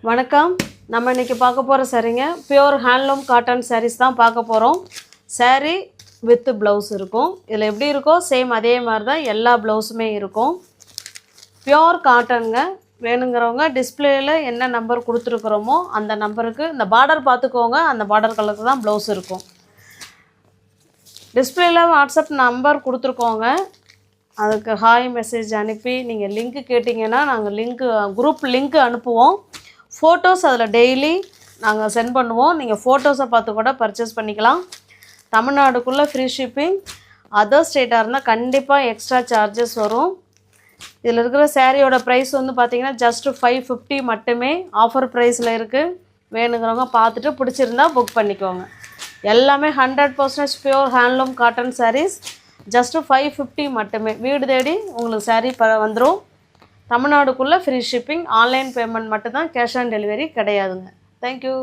வணக்கம். நம்ம இன்றைக்கி பார்க்க போகிற சரிங்க பியூர் ஹேண்ட்லூம் காட்டன் சாரீஸ் தான் பார்க்க போகிறோம். சாரீ வித் ப்ளவுஸ் இருக்கும். இதில் எப்படி இருக்கோ சேம் அதே மாதிரி தான் எல்லா ப்ளவுஸுமே இருக்கும். பியூர் காட்டனுங்க. வேணுங்கிறவங்க டிஸ்பிளேயில் என்ன நம்பர் கொடுத்துருக்குறோமோ அந்த நம்பருக்கு இந்த பார்டர் பார்த்துக்கோங்க. அந்த பார்டர் கலருக்கு தான் ப்ளவுஸ் இருக்கும். டிஸ்பிளேயில் வாட்ஸ்அப் நம்பர் கொடுத்துருக்கோங்க. அதுக்கு ஹாய் மெசேஜ் அனுப்பி நீங்கள் லிங்க்கு கேட்டிங்கன்னா நாங்கள் குரூப் லிங்க்கு அனுப்புவோம். ஃபோட்டோஸ் அதில் டெய்லி நாங்கள் சென்ட் பண்ணுவோம். நீங்கள் ஃபோட்டோஸை பார்த்து கூட பர்ச்சேஸ் பண்ணிக்கலாம். தமிழ்நாடுக்குள்ளே ஃப்ரீ ஷிப்பிங். அதர் ஸ்டேட்டாக இருந்தால் கண்டிப்பாக எக்ஸ்ட்ரா சார்ஜஸ் வரும். இதில் இருக்கிற சாரியோட ப்ரைஸ் வந்து பார்த்திங்கன்னா ஜஸ்ட்டு 550 மட்டுமே ஆஃபர் ப்ரைஸில் இருக்குது. வேணுங்கிறவங்க பார்த்துட்டு பிடிச்சிருந்தா புக் பண்ணிக்கோங்க. எல்லாமே 100% pure handloom cotton saris. Just 550 மட்டுமே. வீடு தேடி உங்களுக்கு சாரீ வந்துடும். தமிழ்நாடுக்குள்ளே ஃப்ரீ ஷிப்பிங். ஆன்லைன் பேமெண்ட் மட்டும்தான், கேஷ் ஆன் டெலிவரி கிடையாதுங்க. தேங்க்யூ.